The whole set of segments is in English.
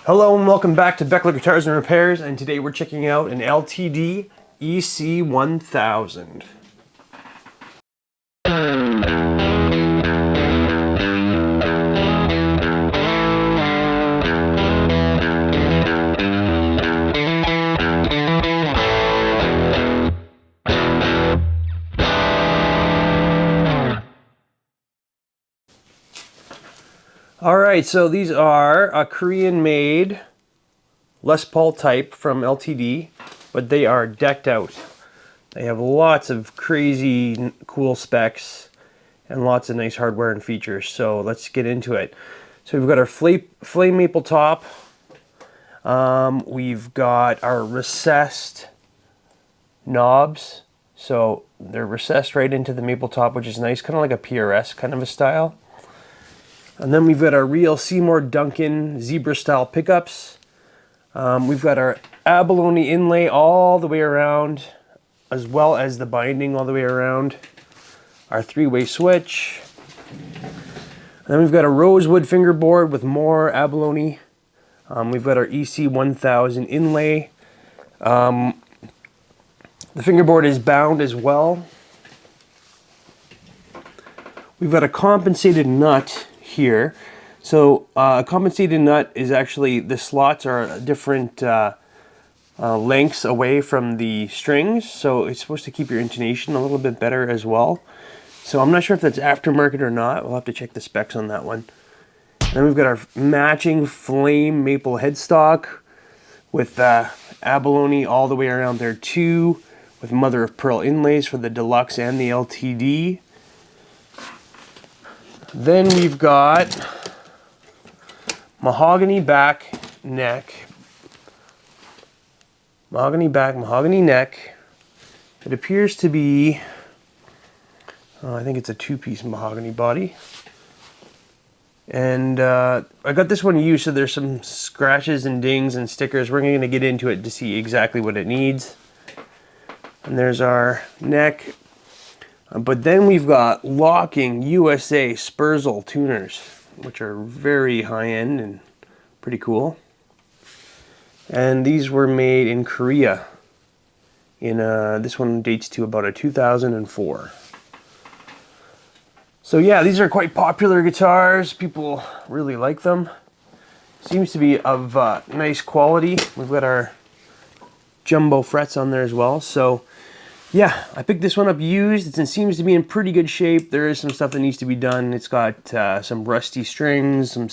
Hello and welcome back to Beckler Guitars and Repairs, and today we're checking out an LTD EC-1000. Alright, so these are a Korean-made Les Paul type from LTD, but they are decked out. They have lots of crazy cool specs and lots of nice hardware and features, so let's get into it. So we've got our flame maple top, we've got our recessed knobs, so they're recessed right into the maple top, which is nice, kind of like a PRS kind of a style. And then we've got our real Seymour Duncan zebra style pickups. We've got our abalone inlay all the way around, as well as the binding all the way around. Our three-way switch. And then we've got a rosewood fingerboard with more abalone. We've got our EC-1000 inlay. The fingerboard is bound as well. We've got a compensated nut here. So a compensated nut is actually, the slots are different lengths away from the strings, so it's supposed to keep your intonation a little bit better as well. So I'm not sure if that's aftermarket or not. We'll have to check the specs on that one. And then we've got our matching flame maple headstock with abalone all the way around there too, with mother of pearl inlays for the deluxe and the LTD. Then we've got mahogany back neck, mahogany back, mahogany neck. It appears to be, I think it's a two-piece mahogany body. And I got this one used, so there's some scratches and dings and stickers. We're going to get into it to see exactly what it needs. And there's our neck. But then we've got locking USA Spurzl tuners, which are very high-end and pretty cool. And these were made in Korea. This one dates to about a 2004. So yeah, these are quite popular guitars. People really like them. Seems to be of nice quality. We've got our jumbo frets on there as well. So yeah, I picked this one up used. It seems to be in pretty good shape. There is some stuff that needs to be done. It's got some rusty strings, some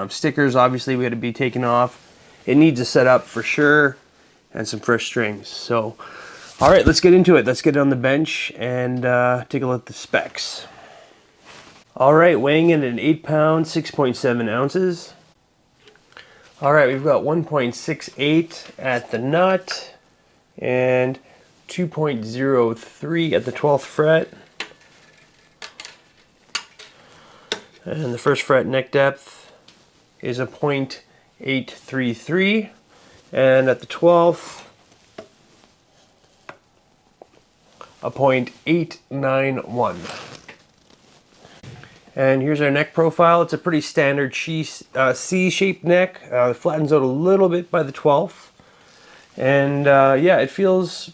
stickers obviously we had to be taken off. It needs a setup for sure, and some fresh strings. So, alright, let's get into it. Let's get it on the bench and take a look at the specs. Alright, weighing in at 8 pounds, 6.7 ounces. Alright, we've got 1.68 at the nut, and 2.03 at the 12th fret, and the first fret neck depth is a 0.833, and at the 12th a 0.891. And here's our neck profile. It's a pretty standard C-shaped neck. It flattens out a little bit by the 12th, and yeah, it feels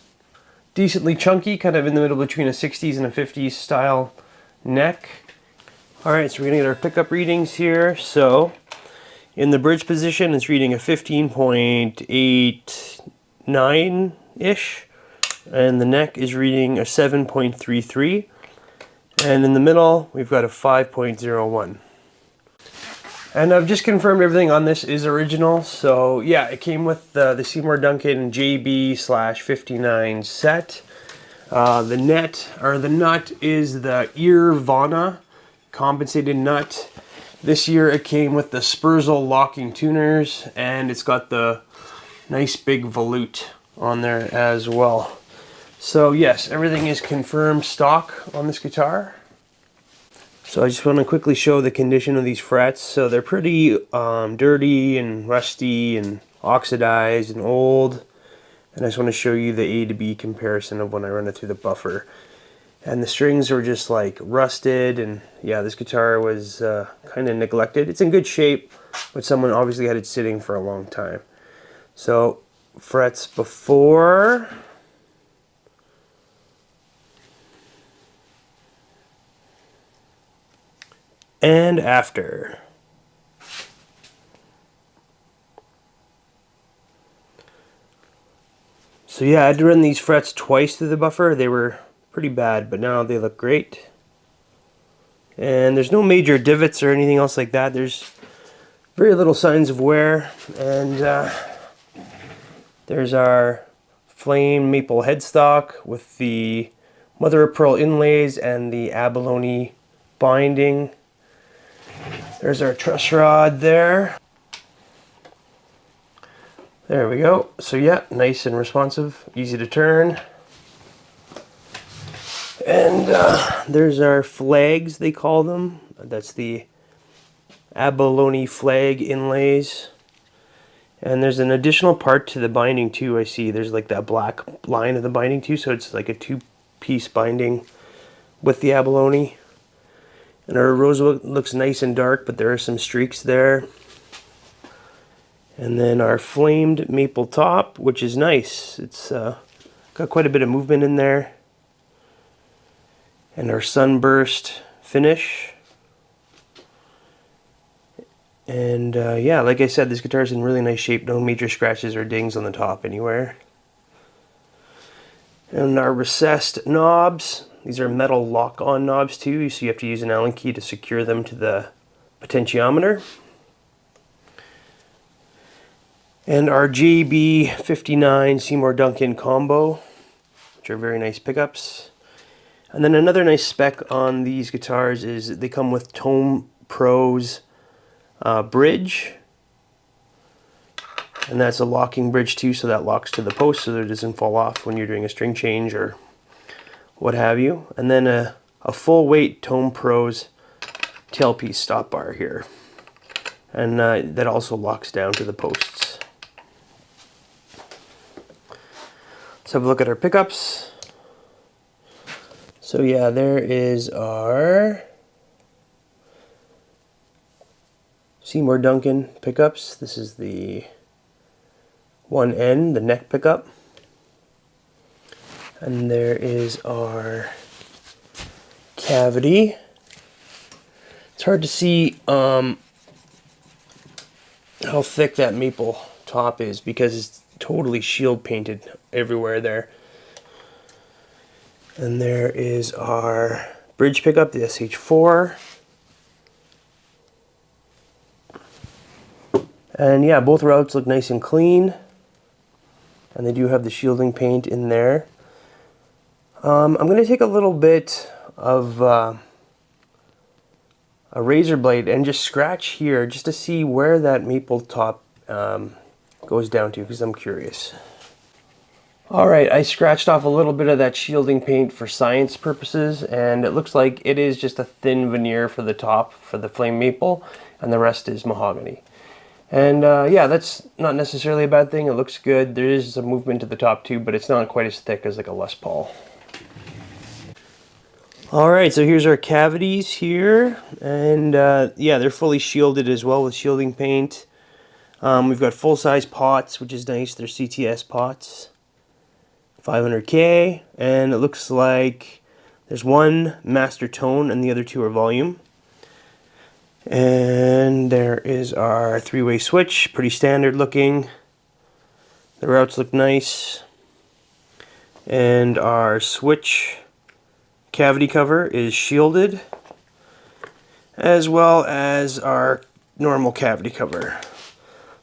decently chunky, kind of in the middle between a 60s and a 50s style neck. Alright, so we're going to get our pickup readings here. So in the bridge position, it's reading a 15.89-ish, and the neck is reading a 7.33, and in the middle we've got a 5.01. And I've just confirmed everything on this is original. So yeah, it came with the Seymour Duncan JB/59 set. The nut is the Irvana compensated nut. This year it came with the Spurzl locking tuners, and it's got the nice big volute on there as well. So yes, everything is confirmed stock on this guitar. So I just want to quickly show the condition of these frets. So they're pretty dirty and rusty and oxidized and old. And I just want to show you the A to B comparison of when I run it through the buffer. and the strings were just like rusted, and yeah, this guitar was kind of neglected. It's in good shape, but someone obviously had it sitting for a long time. So frets before and after. So yeah, I had to run these frets twice through the buffer. They were pretty bad, but now they look great. And there's no major divots or anything else like that. There's very little signs of wear. And there's our flame maple headstock with the mother of pearl inlays and the abalone binding. There's our truss rod there. There we go. So yeah, nice and responsive, easy to turn. And there's our flags, they call them. That's the abalone flag inlays. And there's an additional part to the binding too, I see. There's like that black line of the binding too, so it's like a two-piece binding with the abalone. And our rosewood looks nice and dark, but there are some streaks there. And then our flamed maple top, which is nice. It's got quite a bit of movement in there. And our sunburst finish. And yeah, like I said, this guitar is in really nice shape. No major scratches or dings on the top anywhere. And our recessed knobs. These are metal lock-on knobs too, so you have to use an Allen key to secure them to the potentiometer. And our JB59 Seymour Duncan combo, which are very nice pickups. And then another nice spec on these guitars is they come with Tone Pro's bridge, and that's a locking bridge too, so that locks to the post so that it doesn't fall off when you're doing a string change or what have you. And then a full weight Tone Pro's tailpiece stop bar here, and that also locks down to the posts. Let's have a look at our pickups. So yeah, there is our Seymour Duncan pickups. This is the 1N, the neck pickup. And there is our cavity. It's hard to see how thick that maple top is because it's totally shield painted everywhere there. And there is our bridge pickup, the SH4. And yeah, both routes look nice and clean. And they do have the shielding paint in there. I'm going to take a little bit of a razor blade and just scratch here just to see where that maple top goes down to, because I'm curious. Alright, I scratched off a little bit of that shielding paint for science purposes, and it looks like it is just a thin veneer for the top for the flame maple, and the rest is mahogany. And yeah, that's not necessarily a bad thing. It looks good. There is some movement to the top too, but it's not quite as thick as like a Les Paul. Alright, so here's our cavities here, and yeah, they're fully shielded as well with shielding paint. We've got full-size pots, which is nice. They're CTS pots. 500K, and it looks like there's one master tone and the other two are volume. And there is our three-way switch, pretty standard looking. The routes look nice. And our switch cavity cover is shielded, as well as our normal cavity cover.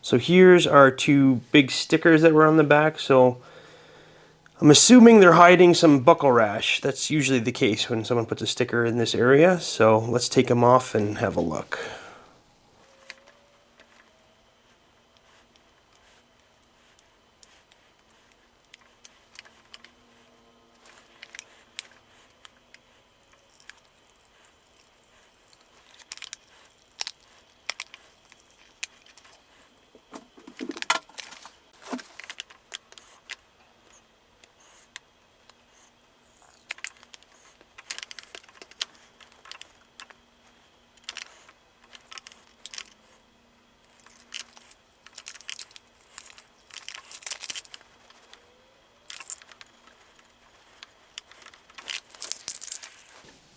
So here's our two big stickers that were on the back. So I'm assuming they're hiding some buckle rash. That's usually the case when someone puts a sticker in this area. So let's take them off and have a look.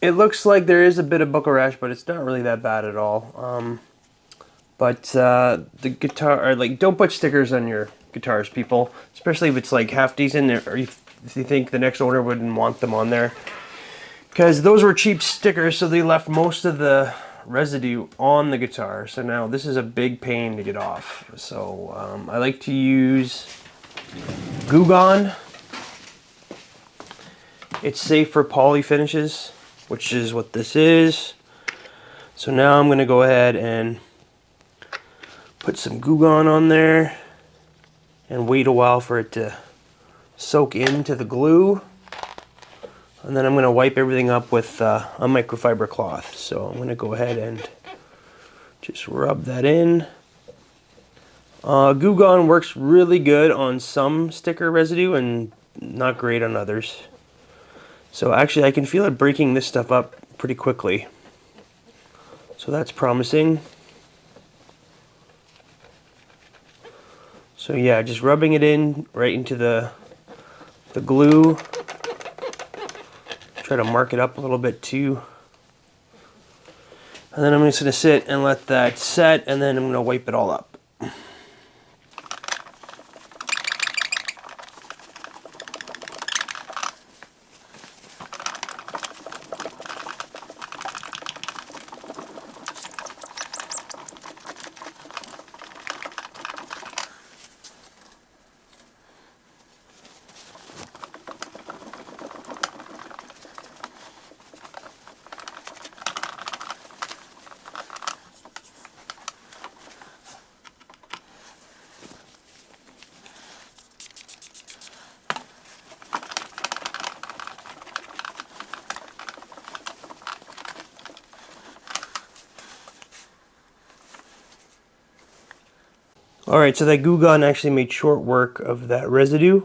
it looks like there is a bit of buckle rash, but it's not really that bad at all. But the guitar, or like, don't put stickers on your guitars, people, especially if it's like half decent, or if you think the next owner wouldn't want them on there, because those were cheap stickers, so they left most of the residue on the guitar. So now this is a big pain to get off. So I like to use Goo Gone. It's safe for poly finishes, which is what this is. So now I'm going to go ahead and put some Goo Gone on there and wait a while for it to soak into the glue. And then I'm going to wipe everything up with a microfiber cloth. So I'm going to go ahead and just rub that in. Goo Gone works really good on some sticker residue and not great on others. So actually I can feel it breaking this stuff up pretty quickly. So that's promising. So yeah, just rubbing it in right into the glue. Try to mark it up a little bit too. And then I'm just going to sit and let that set, and then I'm going to wipe it all up. Alright, so that Goo Gone actually made short work of that residue,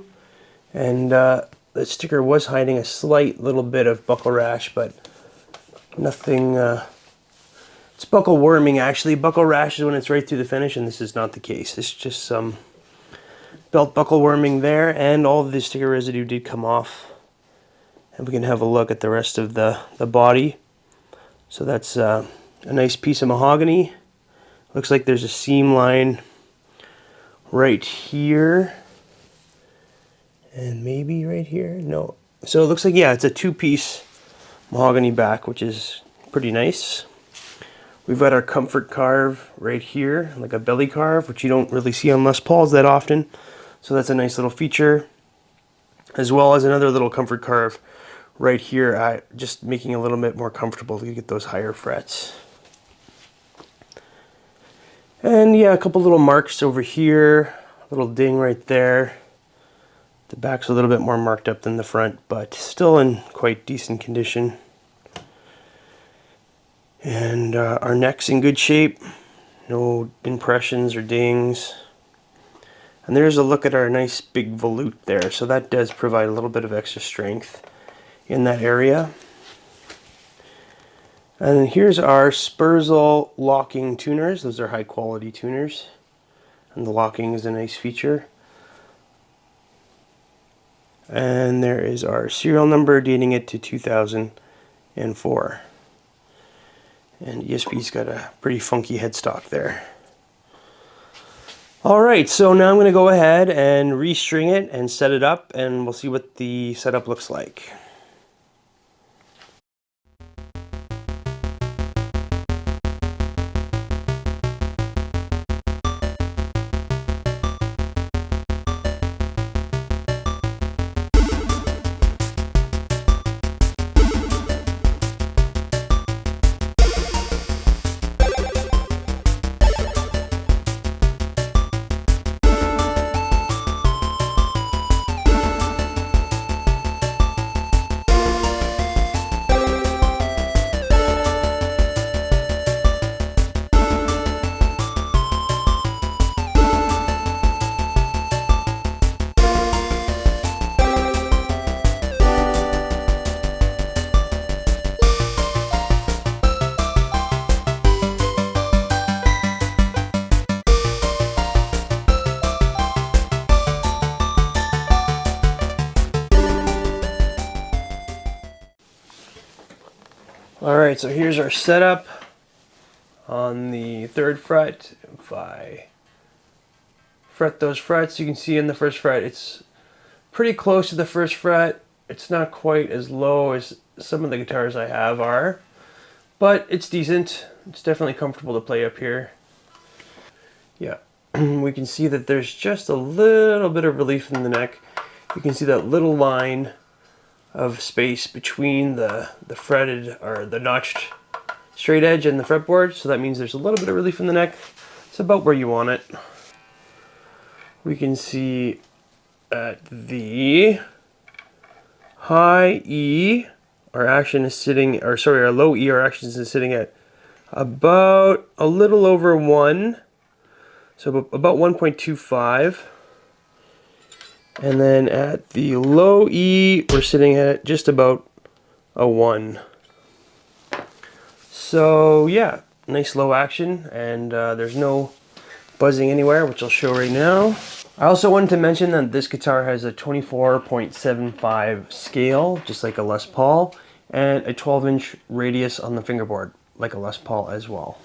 and the sticker was hiding a slight little bit of buckle rash, but nothing, it's buckle worming actually. Buckle rash is when it's right through the finish, and this is not the case. It's just some belt buckle worming there, and all of the sticker residue did come off. And we can have a look at the rest of the body. So that's a nice piece of mahogany. Looks like there's a seam line right here, and maybe right here. No, so it looks like, yeah, it's a two-piece mahogany back, which is pretty nice. We've got our comfort carve right here, like a belly carve, which you don't really see on Les Pauls that often. So that's a nice little feature, as well as another little comfort carve right here, just making it a little bit more comfortable to get those higher frets. And yeah, a couple little marks over here, a little ding right there. The back's a little bit more marked up than the front, but still in quite decent condition. And our neck's in good shape, no impressions or dings. And there's a look at our nice big volute there, so that does provide a little bit of extra strength in that area. And here's our Spurzl locking tuners. Those are high quality tuners, and the locking is a nice feature. And there is our serial number, dating it to 2004. And ESP's got a pretty funky headstock there. Alright, so now I'm going to go ahead and restring it and set it up, and we'll see what the setup looks like. Alright, so here's our setup on the 3rd fret. If I fret those frets, you can see in the 1st fret it's pretty close to the 1st fret. It's not quite as low as some of the guitars I have are, but it's decent. It's definitely comfortable to play up here. Yeah, we can see that there's just a little bit of relief in the neck. You can see that little line of space between the fretted or the notched straight edge and the fretboard, so that means there's a little bit of relief in the neck. It's about where you want it. We can see at the high E, our action is sitting, or sorry, our low E, our action is sitting at about a little over 1, so about 1.25. And then at the low E, we're sitting at just about a 1. So yeah, nice low action, and there's no buzzing anywhere, which I'll show right now. I also wanted to mention that this guitar has a 24.75 scale, just like a Les Paul, and a 12-inch radius on the fingerboard, like a Les Paul as well.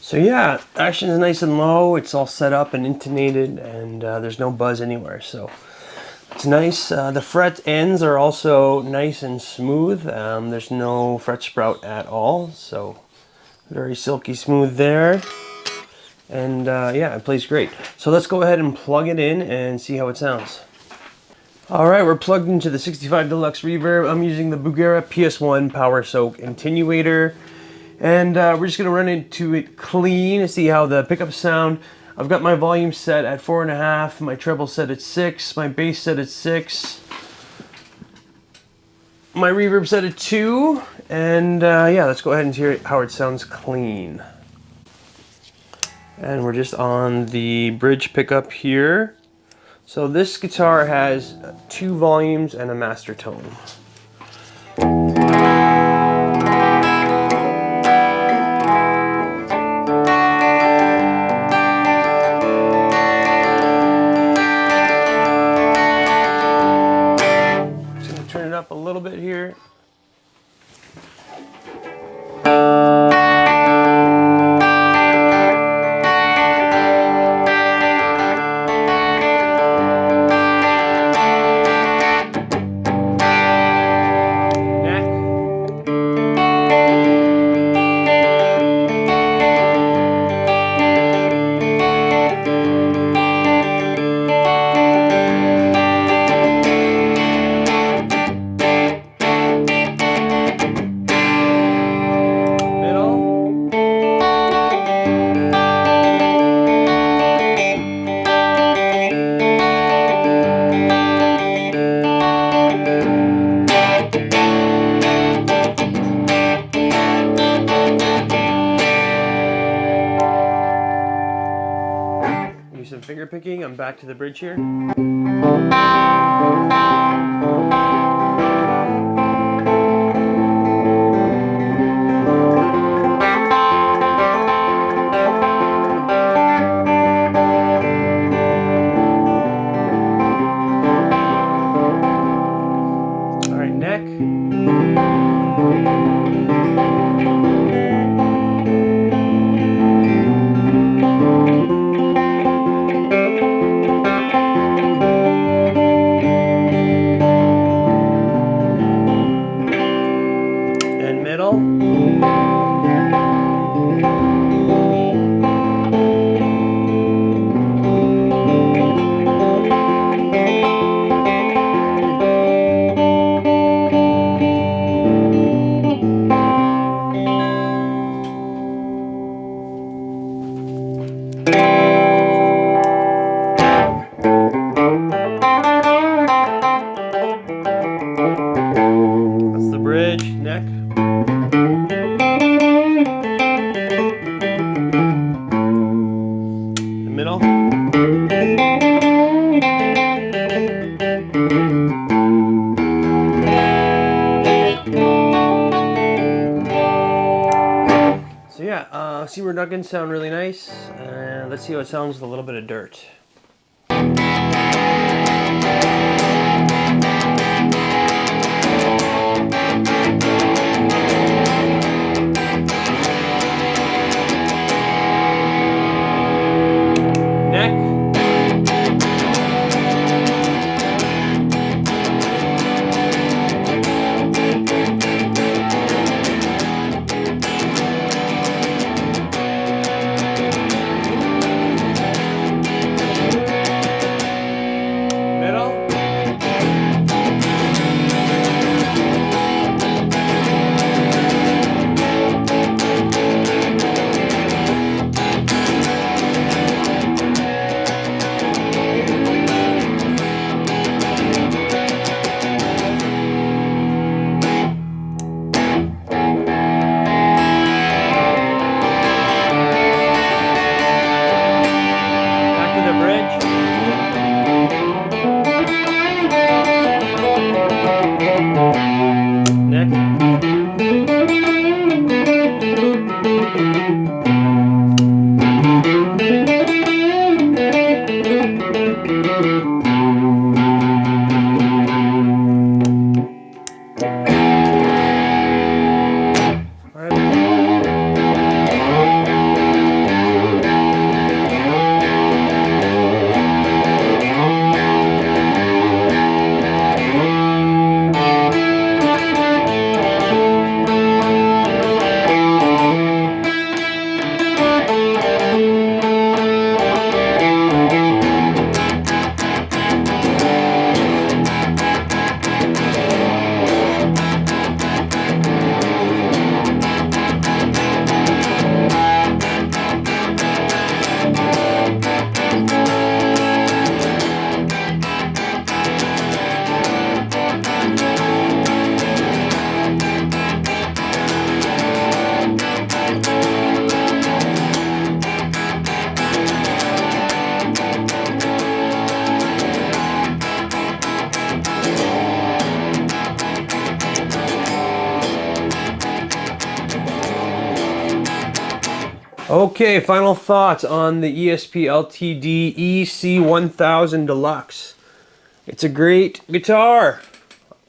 So yeah, action is nice and low. It's all set up and intonated, and there's no buzz anywhere. So it's nice. The fret ends are also nice and smooth. There's no fret sprout at all. So very silky smooth there. And yeah, it plays great. So let's go ahead and plug it in and see how it sounds. Alright, we're plugged into the 65 Deluxe reverb. I'm using the Bugera PS1 Power Soak Attenuator. And we're just going to run into it clean to see how the pickups sound. I've got my volume set at 4.5, my treble set at 6, my bass set at 6, my reverb set at 2, and yeah, let's go ahead and hear how it sounds clean. And we're just on the bridge pickup here. So this guitar has 2 volumes and a master tone. Turn it up a little bit here. Some finger picking. I'm back to the bridge here. All right, neck. middle. So yeah, Seymour Duncans sound really nice. Let's see how it sounds with a little bit of dirt. Okay, final thoughts on the ESP LTD EC-1000 Deluxe. It's a great guitar.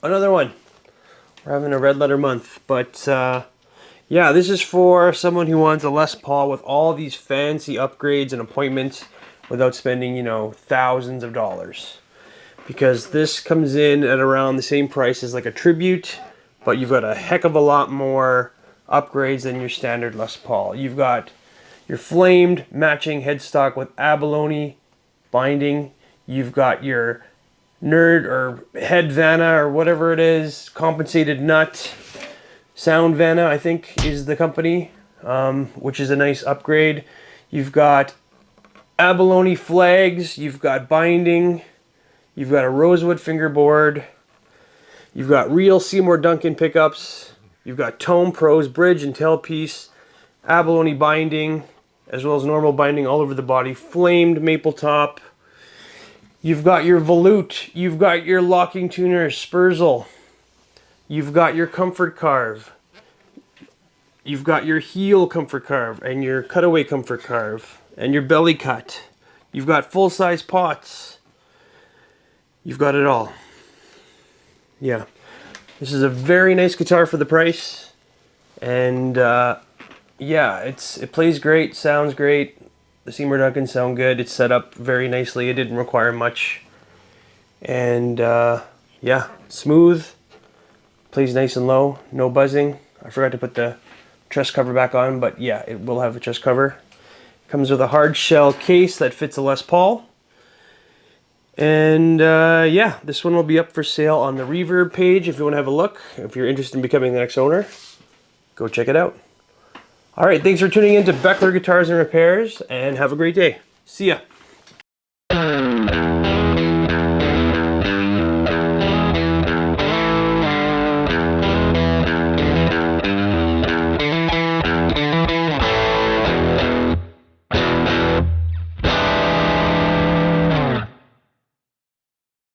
Another one. We're having a red letter month, but yeah, this is for someone who wants a Les Paul with all these fancy upgrades and appointments without spending, you know, thousands of dollars. Because this comes in at around the same price as like a Tribute, but you've got a heck of a lot more upgrades than your standard Les Paul. You've got your flamed matching headstock with abalone binding. You've got your nerd or head Vanna or whatever it is, compensated nut. Sound Vanna, I think, is the company, which is a nice upgrade. You've got abalone flags. You've got binding. You've got a rosewood fingerboard. You've got real Seymour Duncan pickups. You've got Tone Pros bridge and tailpiece, abalone binding, as well as normal binding all over the body, flamed maple top. You've got your volute. You've got your locking tuner Spurzle. You've got your comfort carve. You've got your heel comfort carve and your cutaway comfort carve and your belly cut. You've got full-size pots. You've got it all. Yeah. This is a very nice guitar for the price. And yeah, it plays great, sounds great. The Seymour Duncans sound good. It's set up very nicely. It didn't require much. And yeah, smooth. Plays nice and low. No buzzing. I forgot to put the chest cover back on, but yeah, it will have a chest cover. Comes with a hard shell case that fits a Les Paul. And yeah, this one will be up for sale on the Reverb page if you want to have a look. If you're interested in becoming the next owner, go check it out. Alright, thanks for tuning in to Beckler Guitars and Repairs, and have a great day. See ya.